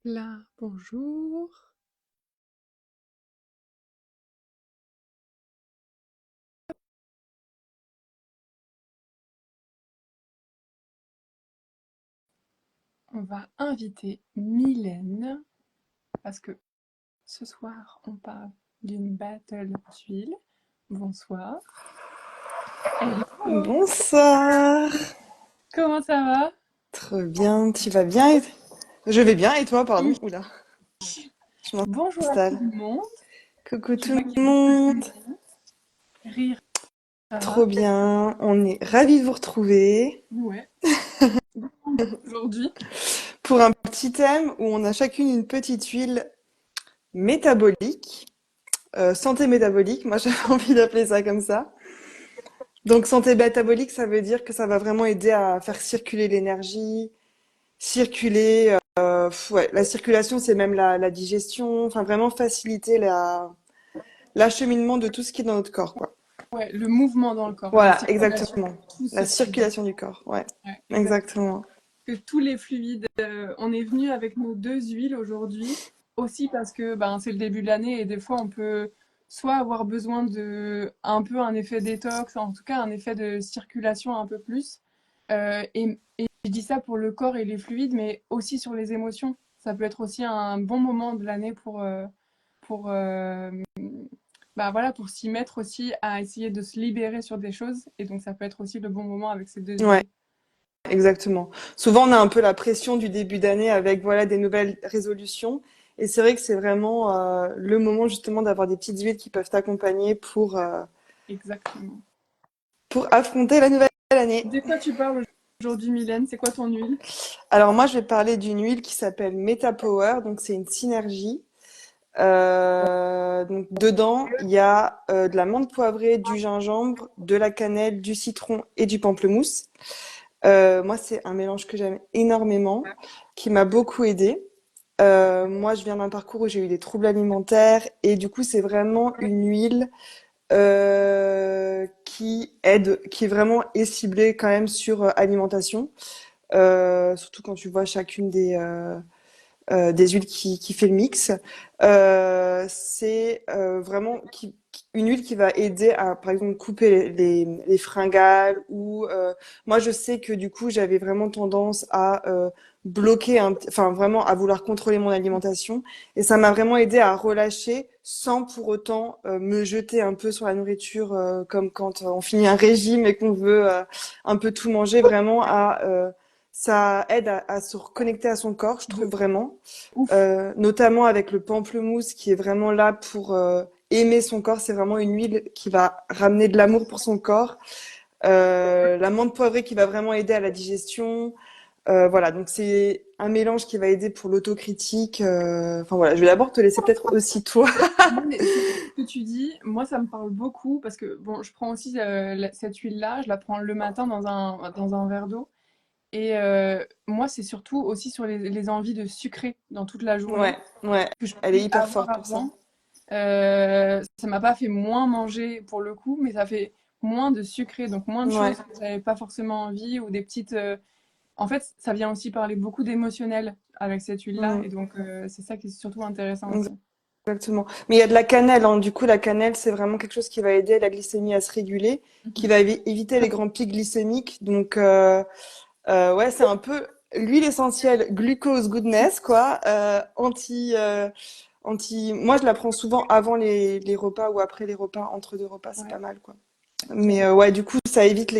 Là, bonjour. On va inviter Mylène parce que ce soir, on parle d'une battle d'huile. Bonsoir. Hello. Bonsoir. Comment ça va? Trop bien, tu vas bien Je vais bien et toi, pardon. Oui. Oula, je Bonjour à tout m'installe. le monde. Coucou Je tout vois le qu'il y a beaucoup de monde. monde. Rira. Trop bien, on est ravis de vous retrouver Ouais. Aujourd'hui. pour un petit thème où on a chacune une petite huile métabolique, santé métabolique, moi j'avais envie d'appeler ça comme ça. Donc santé métabolique, ça veut dire que ça va vraiment aider à faire circuler l'énergie, circuler, ouais, la circulation c'est même la digestion, enfin vraiment faciliter l'acheminement de tout ce qui est dans notre corps, quoi. Ouais, le mouvement dans le corps, la Voilà, circulation, exactement. tout La circule. circulation du corps, ouais, Ouais, exactement. exactement. Que tous les fluides. On est venu avec nos deux huiles aujourd'hui, aussi parce que ben, c'est le début de l'année et des fois on peut soit avoir besoin de un peu un effet détox, en tout cas un effet de circulation un peu plus. Et je dis ça pour le corps et les fluides, mais aussi sur les émotions. Ça peut être aussi un bon moment de l'année pour, bah voilà, pour s'y mettre aussi à essayer de se libérer sur des choses. Et donc ça peut être aussi le bon moment avec ces deux Ouais, huiles. exactement. Souvent, on a un peu la pression du début d'année avec voilà des nouvelles résolutions. Et c'est vrai que c'est vraiment le moment justement d'avoir des petites huiles qui peuvent t'accompagner Exactement. pour affronter la nouvelle année. De quoi tu parles aujourd'hui, Mylène? C'est quoi ton huile? Alors moi, je vais parler d'une huile qui s'appelle Meta Power. Donc c'est une synergie. Donc dedans, il y a de la menthe poivrée, du gingembre, de la cannelle, du citron et du pamplemousse. Moi, c'est un mélange que j'aime énormément, qui m'a beaucoup aidée. Moi, je viens d'un parcours où j'ai eu des troubles alimentaires et du coup, c'est vraiment une huile qui aide, qui vraiment est ciblée quand même sur alimentation. Surtout quand tu vois chacune des huiles qui fait le mix. C'est vraiment une huile qui va aider à, par exemple, couper les fringales ou moi je sais que du coup j'avais vraiment tendance à bloquer, enfin vraiment à vouloir contrôler mon alimentation et ça m'a vraiment aidé à relâcher sans pour autant me jeter un peu sur la nourriture comme quand on finit un régime et qu'on veut un peu tout manger, vraiment à ça aide à se reconnecter à son corps, je trouve De vraiment. ouf. Notamment avec le pamplemousse qui est vraiment là pour aimer son corps. C'est vraiment une huile qui va ramener de l'amour pour son corps. La menthe poivrée qui va vraiment aider à la digestion. Voilà, donc c'est un mélange qui va aider pour l'autocritique. Enfin voilà, je vais d'abord te laisser peut-être aussi toi. Non, mais ce que tu dis, moi, ça me parle beaucoup parce que bon, je prends aussi cette huile-là, je la prends le matin dans un verre d'eau. Et moi, c'est surtout aussi sur les envies de sucrer dans toute la Ouais, journée ouais, que je elle est pouvais hyper avoir forte pour ça. avant. Ça m'a pas fait moins manger pour le coup, mais ça fait moins de sucré, donc moins de Ouais. choses que j'avais pas forcément envie ou des petites. En fait, ça vient aussi parler beaucoup d'émotionnel avec cette huile-là, et Mm, donc c'est ça qui est surtout intéressant aussi. exactement. Mais il y a de la cannelle, hein. Du coup, la cannelle, c'est vraiment quelque chose qui va aider la glycémie à se réguler, qui Mhm. va éviter les grands pics glycémiques. Donc, ouais, c'est un peu l'huile essentielle glucose goodness, quoi. Moi, je la prends souvent avant les repas ou après les repas, entre deux repas, c'est Ouais. pas mal, quoi. Mais ouais, du coup, ça évite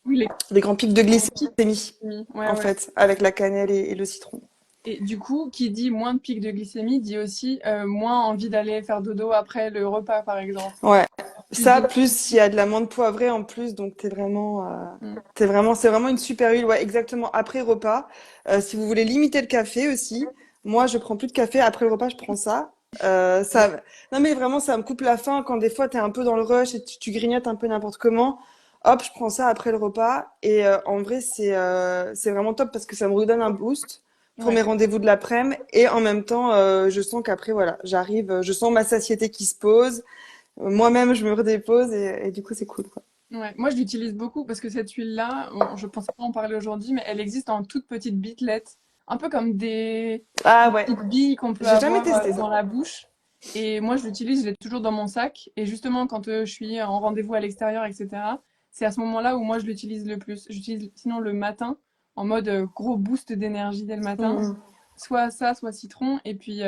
Oui, les les grands pics de grands pics. glycémie, Ouais, en ouais. fait, avec la cannelle et le citron. Et du coup, qui dit moins de pics de glycémie dit aussi moins envie d'aller faire dodo après le repas, par exemple. Ouais, Plus ça, de... plus il y a de la menthe poivrée en plus, donc Mm. c'est vraiment une super huile. Ouais, exactement. Après repas, si vous voulez limiter le café aussi, moi je prends plus de café. Après le repas, je prends ça. Non mais vraiment, ça me coupe la faim quand des fois t'es un peu dans le rush et tu grignotes un peu n'importe comment. Hop, je prends ça après le repas et en vrai c'est vraiment top parce que ça me redonne un boost pour mes Ouais. rendez-vous de l'après-midi et en même temps je sens qu'après voilà j'arrive, je sens ma satiété qui se pose. Moi-même, je me redépose et du coup, c'est cool, quoi. Ouais, moi je l'utilise beaucoup parce que cette huile-là, je pensais pas en parler aujourd'hui, mais elle existe en toute petite bitlette. un peu comme Ah des ouais, petites billes qu'on peut j'ai jamais avoir testé ça. dans la bouche. Et moi, je l'utilise, je l'ai toujours dans mon sac. Et justement, quand je suis en rendez-vous à l'extérieur, etc., c'est à ce moment-là où moi, je l'utilise le plus. J'utilise sinon le matin, en mode gros boost d'énergie dès le matin. Mm, Soit ça, soit citron. Et puis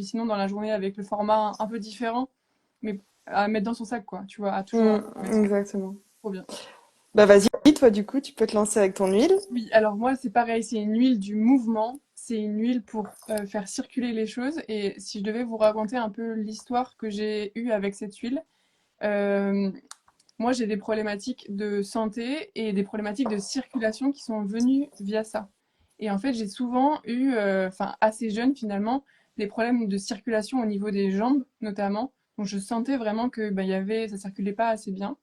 sinon, dans la journée, avec le format un peu différent, mais à mettre dans son sac, quoi. Tu vois, à toujours mettre. exactement. Trop bien. Bah vas-y, toi du coup, tu peux te lancer avec ton huile. Oui, alors moi, c'est pareil, c'est une huile du mouvement. C'est une huile pour faire circuler les choses. Et si je devais vous raconter un peu l'histoire que j'ai eue avec cette huile, euh, moi, j'ai des problématiques de santé et des problématiques de circulation qui sont venues via ça. Et en fait, j'ai souvent eu, enfin assez jeune finalement, des problèmes de circulation au niveau des jambes notamment. Donc je sentais vraiment que bah, ça circulait pas assez bien.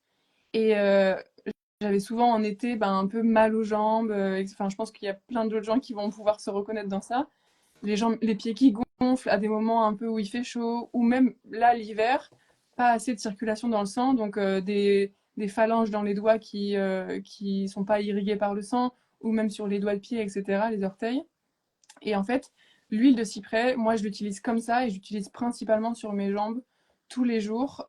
Et j'avais souvent en été ben, un peu mal aux jambes. Enfin, je pense qu'il y a plein d'autres gens qui vont pouvoir se reconnaître dans ça. Les jambes, les pieds qui gonflent à des moments un peu où il fait chaud, ou même là l'hiver, pas assez de circulation dans le sang, donc des phalanges dans les doigts qui sont pas irriguées par le sang, ou même sur les doigts de pied, etc., les orteils. Et en fait, l'huile de cyprès, moi je l'utilise comme ça et j'utilise principalement sur mes jambes tous les jours,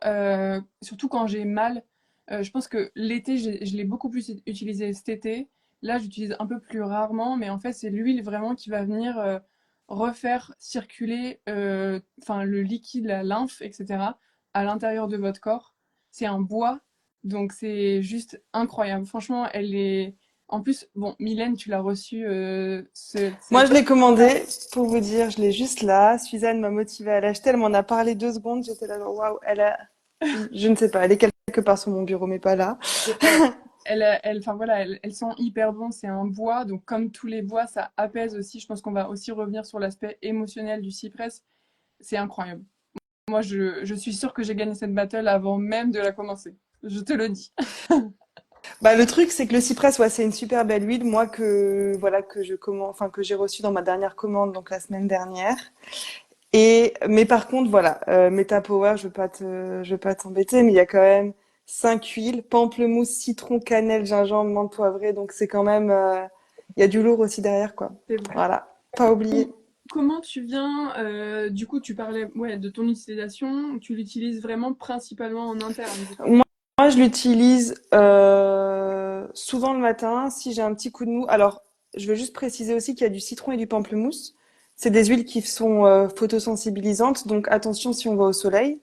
surtout quand j'ai mal. Je pense que l'été, je l'ai beaucoup plus utilisé cet été. Là, j'utilise un peu plus rarement, mais en fait, c'est l'huile vraiment qui va venir refaire circuler enfin, le liquide, la lymphe, etc., à l'intérieur de votre corps. C'est un bois, donc c'est juste incroyable. Franchement, elle est. En plus, bon, Mylène, tu l'as reçu Moi, cette je l'ai commandé, pour vous dire, je l'ai juste là. Suzanne m'a motivée à l'acheter. Elle m'en a parlé 2 secondes. J'étais là, genre, waouh, elle a, je ne sais pas, elle est quelque part sur mon bureau, mais pas là. enfin voilà, elles sont hyper bons. C'est un bois, donc comme tous les bois, ça apaise aussi. Je pense qu'on va aussi revenir sur l'aspect émotionnel du cypress. C'est incroyable. Moi, je suis sûre que j'ai gagné cette battle avant même de la commencer. Je te le dis. Bah, le truc, c'est que le cypress, ouais, c'est une super belle huile. Moi, voilà, que je commande, enfin, que j'ai reçu dans ma dernière commande, donc la semaine dernière. Mais par contre, voilà, Meta Power, je veux pas t'embêter, mais il y a quand même 5 huiles, pamplemousse, citron, cannelle, gingembre, menthe poivrée, donc c'est quand même, il y a du lourd aussi derrière, quoi. C'est vrai. Voilà, pas oublier. Comment tu viens, du coup, tu parlais ouais, de ton utilisation, tu l'utilises vraiment principalement en interne, du coup. Moi, je l'utilise souvent le matin si j'ai un petit coup de mou. Alors, je veux juste préciser aussi qu'il y a du citron et du pamplemousse. C'est des huiles qui sont photosensibilisantes, donc attention si on va au soleil.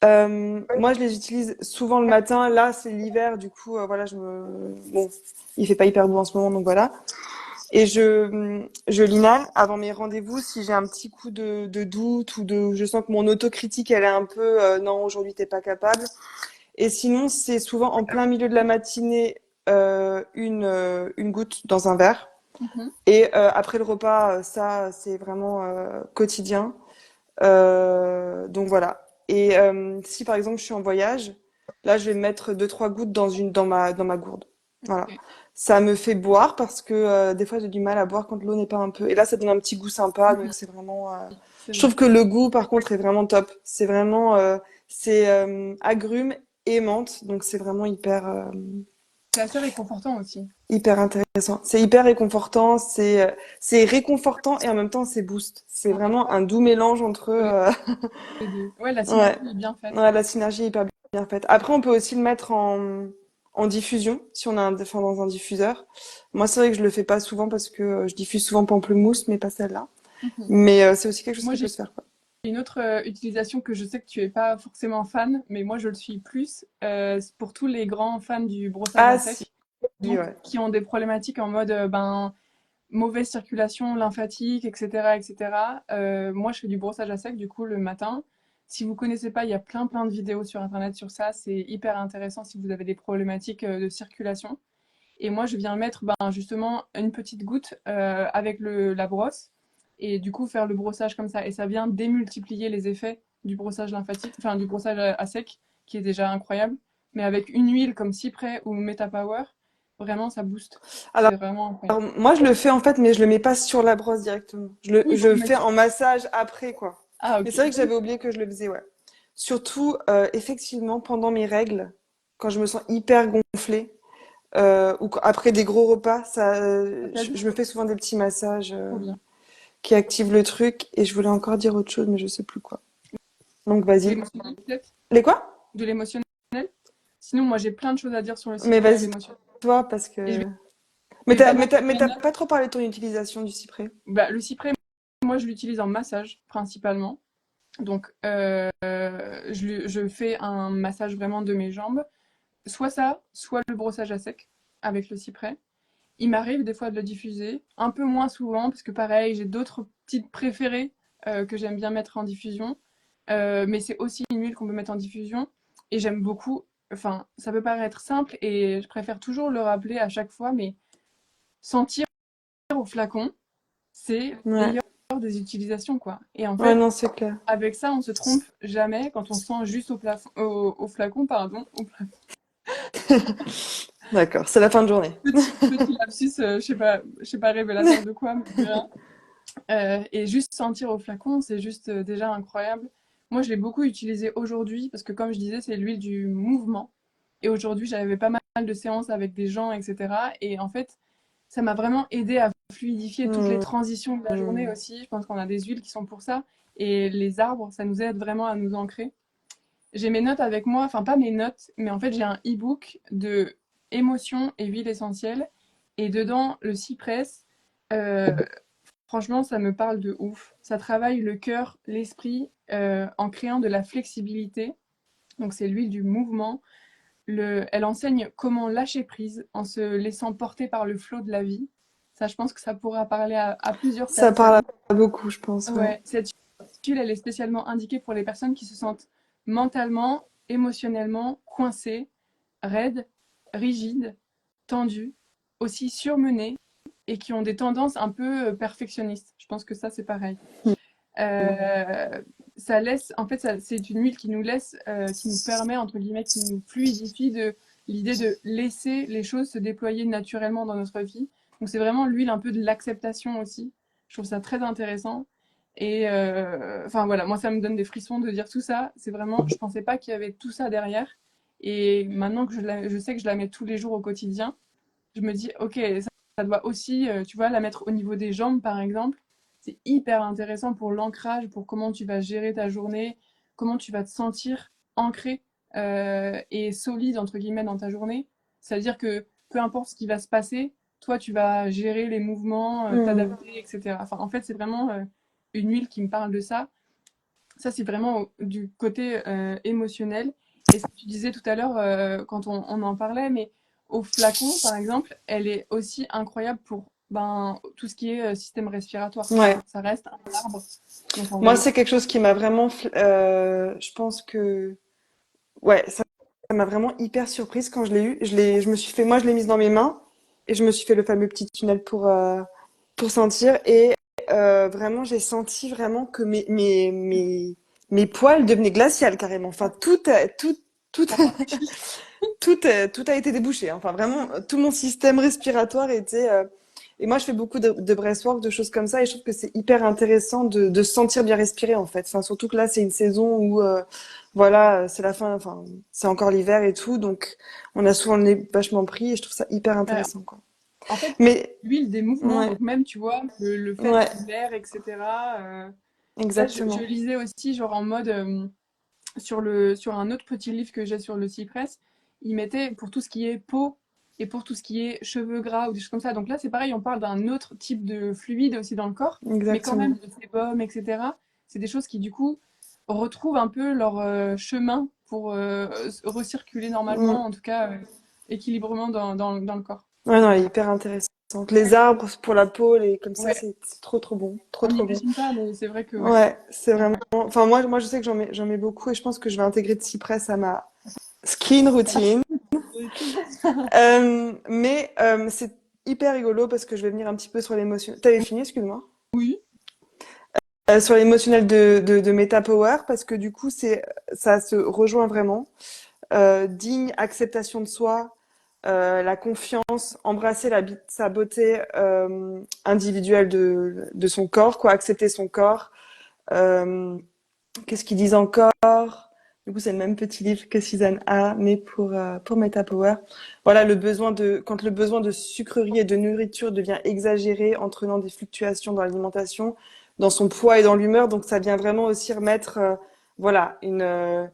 Moi, je les utilise souvent le matin. Là, c'est l'hiver, du coup, voilà, bon, il fait pas hyper beau en ce moment, donc voilà. Et je l'inhale avant mes rendez-vous si j'ai un petit coup de doute ou je sens que mon autocritique, elle est un peu, non, aujourd'hui, t'es pas capable. Et sinon, c'est souvent en plein milieu de la matinée, une goutte dans un verre. Mhm. Et après le repas, ça, c'est vraiment quotidien. Donc voilà. Et si par exemple je suis en voyage, là je vais mettre 2, 3 gouttes dans ma gourde. Voilà. Ok. Ça me fait boire parce que des fois j'ai du mal à boire quand l'eau n'est pas un peu. Et là ça donne un petit goût sympa, donc Mhm. c'est vraiment. C'est Je vrai. trouve que le goût par contre est vraiment top. C'est vraiment c'est agrumes et menthe, donc c'est vraiment C'est assez réconfortant aussi. hyper intéressant. C'est hyper réconfortant, c'est réconfortant et en même temps c'est boost. C'est Ouais. vraiment un doux mélange entre Les deux. Ouais, la synergie ouais. est bien faite. Ouais, la synergie est hyper bien faite. Après, on peut aussi le mettre en diffusion, si on a enfin, dans un diffuseur. Moi, c'est vrai que je le fais pas souvent parce que je diffuse souvent pamplemousse, mais pas celle-là. Mhm. Mais c'est aussi quelque chose Moi, qui peut j'ai se faire, quoi. une autre utilisation que je sais que tu es pas forcément fan, mais moi je le suis plus, c'est pour tous les grands fans du brossage à Ah, si, sec, donc ouais. qui ont des problématiques en mode ben, mauvaise circulation lymphatique, etc. etc. Moi je fais du brossage à sec du coup le matin. Si vous connaissez pas, il y a plein de vidéos sur internet sur ça, c'est hyper intéressant si vous avez des problématiques de circulation. Et moi, je viens mettre ben, justement une petite goutte avec la brosse et du coup faire le brossage comme ça. Et ça vient démultiplier les effets du brossage lymphatique, enfin du brossage à sec, qui est déjà incroyable. Mais avec une huile comme Cyprès ou Metapower, vraiment ça booste. Alors, C'est vraiment incroyable. moi, je le fais en fait, mais je le mets pas sur la brosse directement. Oui, Je pour le le mettre fais sur. en massage après, quoi. Ah, Mais ok. c'est vrai que j'avais oublié que je le faisais, ouais. Surtout, effectivement, pendant mes règles, quand je me sens hyper gonflée. après des gros repas, ça, T'as dit? je me fais souvent des petits massages Trop bien. qui activent le truc. Et je voulais encore dire autre chose, mais je sais plus quoi. Donc De vas-y. l'émotionnel, peut-être? Les quoi? De l'émotionnel? Sinon, moi, j'ai plein de choses à dire sur le Mais cyprès et vas-y l'émotionnel. toi, parce Et que. je vais pas Mais mettre t'as mes notes. pas trop parlé de ton utilisation du cyprès. Bah, le cyprès, moi, je l'utilise en massage, principalement. Donc, je fais un massage vraiment de mes jambes. Soit ça, soit le brossage à sec avec le cyprès. Il m'arrive des fois de le diffuser, un peu moins souvent, parce que pareil, j'ai d'autres petites préférées que j'aime bien mettre en diffusion. Mais c'est aussi une huile qu'on peut mettre en diffusion. Et j'aime beaucoup, enfin, ça peut paraître simple et je préfère toujours le rappeler à chaque fois, mais sentir au flacon, c'est la Ouais. meilleure des utilisations, quoi. Et en Ouais, fait, non, c'est clair. avec ça, on se trompe jamais quand on sent juste au flacon, pardon. D'accord, c'est la fin de journée. Petit lapsus, je sais pas révélateur de quoi, mais voilà. Et juste sentir au flacon, c'est juste déjà incroyable. Moi, je l'ai beaucoup utilisé aujourd'hui parce que, comme je disais, c'est l'huile du mouvement. Et aujourd'hui, j'avais pas mal de séances avec des gens, etc. Et en fait, ça m'a vraiment aidé à fluidifier toutes les Hmm, transitions de la journée hmm. aussi. Je pense qu'on a des huiles qui sont pour ça. Et les arbres, ça nous aide vraiment à nous ancrer. J'ai mes notes avec moi, enfin pas mes notes, mais en fait j'ai un e-book de émotions et huiles essentielles. Et dedans, le cypress, euh, franchement, ça me parle de ouf. Ça travaille le cœur, l'esprit, en créant de la flexibilité. Donc c'est l'huile du mouvement. Elle enseigne comment lâcher prise en se laissant porter par le flot de la vie. Ça, je pense que ça pourra parler à plusieurs Ça parle personnes. à beaucoup, je pense, ouais. Ouais, cette huile, elle est spécialement indiquée pour les personnes qui se sentent mentalement, émotionnellement coincées, raides, rigides, tendues, aussi surmenées et qui ont des tendances un peu perfectionnistes. Je pense que ça, c'est pareil. Euh, Ça laisse, en fait, c'est une huile qui nous laisse, qui nous permet, entre guillemets, qui nous fluidifie de l'idée de laisser les choses se déployer naturellement dans notre vie. Donc, c'est vraiment l'huile un peu de l'acceptation aussi. Je trouve ça très intéressant. Et enfin voilà, moi ça me donne des frissons de dire tout ça. C'est vraiment, je pensais pas qu'il y avait tout ça derrière. Et maintenant que je sais que je la mets tous les jours au quotidien, je me dis, ok, ça doit aussi, tu vois, la mettre au niveau des jambes, par exemple. C'est hyper intéressant pour l'ancrage, pour comment tu vas gérer ta journée, comment tu vas te sentir ancré et solide, entre guillemets, dans ta journée. C'est-à-dire que peu importe ce qui va se passer, toi, tu vas gérer les mouvements, Hmm. t'adapter, etc. Enfin, en fait, c'est vraiment une huile qui me parle de ça. Ça, c'est vraiment du côté émotionnel. Et ce que tu disais tout à l'heure, quand on en parlait, mais au flacon, par exemple, elle est aussi incroyable pour ben, tout ce qui est système respiratoire, tu Ouais. vois. Ça reste un arbre. Donc, en Moi, vrai, c'est quelque chose qui m'a vraiment, je pense que, ouais, ça m'a vraiment hyper surprise quand je l'ai eu. Je me suis fait, moi, je l'ai mise dans mes mains et je me suis fait le fameux petit tunnel pour sentir. Et vraiment, j'ai senti vraiment que mes poils devenaient glaciales carrément. Enfin, tout, tout a été débouché. Enfin, vraiment, tout mon système respiratoire était. Et moi, je fais beaucoup de breathwork, de choses comme ça, et je trouve que c'est hyper intéressant de se sentir bien respirer, en fait. Enfin, surtout que là, c'est une saison où, voilà, c'est la fin, enfin, c'est encore l'hiver et tout, donc on a souvent le nez vachement pris, et je trouve ça hyper ben, intéressant, quoi. en fait, Mais, l'huile des mouvements, ouais, donc même, tu vois, le fait ouais, l'air, etc. Ça, je exactement. lisais aussi, genre en mode, sur un autre petit livre que j'ai sur le cypress, il mettait pour tout ce qui est peau et pour tout ce qui est cheveux gras ou des choses comme ça. Donc là, c'est pareil, on parle d'un autre type de fluide aussi dans le corps, mais quand même Exactement. de sébum, etc. C'est des choses qui, du coup, retrouvent un peu leur chemin pour recirculer Mm. normalement, en tout cas, équilibrement dans le corps. Ouais, non, Donc elle est voilà. hyper intéressante. Les arbres pour la peau, comme ça, Ouais, c'est trop, trop bon. Trop, on trop bon. n'imagine pas, mais c'est vrai que ouais. Ouais, c'est vraiment. Enfin, moi, je sais que j'en mets beaucoup et je pense que je vais intégrer de cypress à ma skin routine. C'est hyper rigolo parce que je vais venir un petit peu sur l'émotion. T'avais fini, excuse-moi. Oui. Sur l'émotionnel de Meta Power parce que du coup, ça se rejoint vraiment. Digne, acceptation de soi, la confiance, embrasser sa beauté individuelle de son corps, quoi, accepter son corps. Euh, Qu'est-ce qu'ils disent encore? Du coup, c'est le même petit livre que Suzanne a, mais pour MetaPower. Voilà, quand le besoin de sucrerie et de nourriture devient exagéré, entraînant des fluctuations dans l'alimentation, dans son poids et dans l'humeur. Donc, ça vient vraiment aussi remettre, voilà, une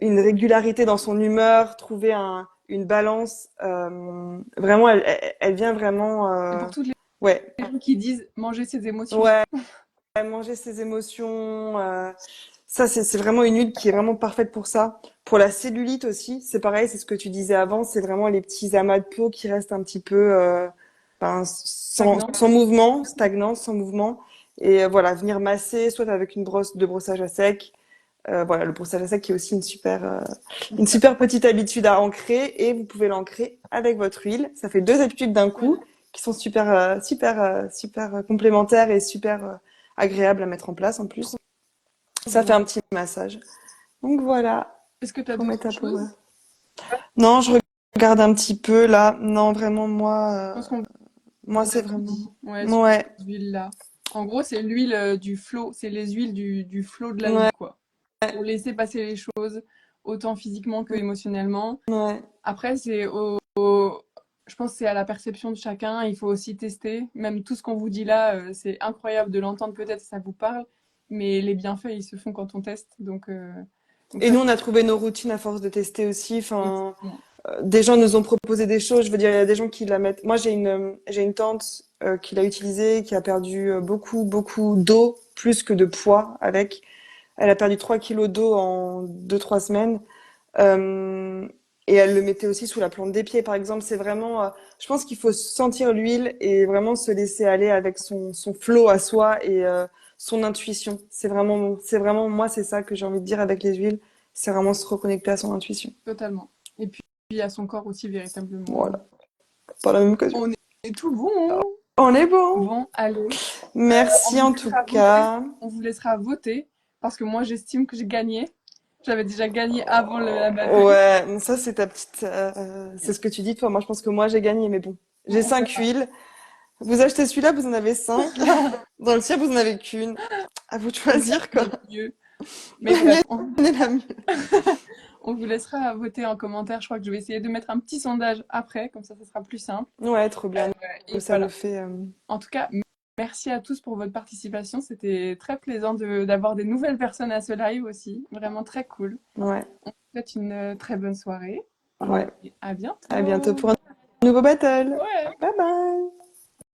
régularité dans son humeur, trouver une balance. Vraiment, elle vient vraiment, Et pour toutes ouais, les gens qui disent manger ses émotions. ouais, manger ses émotions. Ça, c'est vraiment une huile qui est vraiment parfaite pour ça. Pour la cellulite aussi, c'est pareil, c'est ce que tu disais avant, c'est vraiment les petits amas de peau qui restent un petit peu ben, Stagnant. sans mouvement, stagnants, sans mouvement. Et voilà, venir masser, soit avec une brosse de brossage à sec. Voilà, le brossage à sec qui est aussi une super petite habitude à ancrer. Et vous pouvez l'ancrer avec votre huile. Ça fait deux habitudes d'un coup Voilà. qui sont super complémentaires et super agréables à mettre en place en plus. Ça fait Bon. un petit massage. Donc voilà, Est-ce que tu as pour d'autres mettre à power. choses? Non, je regarde un petit peu là. Non, vraiment, Je pense moi, qu'on a c'est tout vraiment. dit. Ouais, sur Ouais, ces huiles-là. En gros, c'est l'huile du flot, c'est les huiles du flot de la ouais, vie, quoi. Pour laisser passer les choses, autant physiquement que émotionnellement. ouais. Après, je pense que c'est à la perception de chacun. Il faut aussi tester. Même tout ce qu'on vous dit là, c'est incroyable de l'entendre peut-être, ça vous parle. Mais les bienfaits, ils se font quand on teste. Donc Et ça, nous, on a trouvé nos routines à force de tester aussi. Enfin, exactement. des gens nous ont proposé des choses. Je veux dire, il y a des gens qui la mettent. Moi, j'ai une tante qui l'a utilisée, qui a perdu beaucoup d'eau, plus que de poids avec. Elle a perdu 3 kilos d'eau en 2, 3 semaines. Euh, et elle le mettait aussi sous la plante des pieds, par exemple. C'est vraiment, je pense qu'il faut sentir l'huile et vraiment se laisser aller avec son flow à soi et son intuition. Moi, c'est ça que j'ai envie de dire avec les huiles. C'est vraiment se reconnecter à son intuition. Totalement. Et puis à son corps aussi, véritablement. Voilà, par la même occasion. On est tout bon. On est bon. Bon, allez. On Merci vous en tout laissera voter. cas. On vous laissera voter. Parce que moi, j'estime que j'ai gagné. J'avais déjà gagné avant la bataille. Ouais, bon, ça c'est ta petite, c'est ce que tu dis toi. Moi, je pense que moi j'ai gagné, mais bon, Bon, j'ai on 5 huiles. Vous achetez celui-là, vous en avez 5. Dans le tien, vous en avez qu'une. À vous de on gagne choisir, quoi. notre mieux. Mais bref, Gagnez la mieux. on vous laissera voter en commentaire. Je crois que je vais essayer de mettre un petit sondage après, comme ça sera plus simple. Ouais, trop bien. Et Ça nous voilà. fait. En tout cas, merci à tous pour votre participation. C'était très plaisant d'avoir des nouvelles personnes à ce live aussi. Vraiment très cool. Ouais, On vous souhaite une très bonne soirée. ouais. Et à À bientôt bientôt. pour un nouveau battle. Ouais. Bye bye.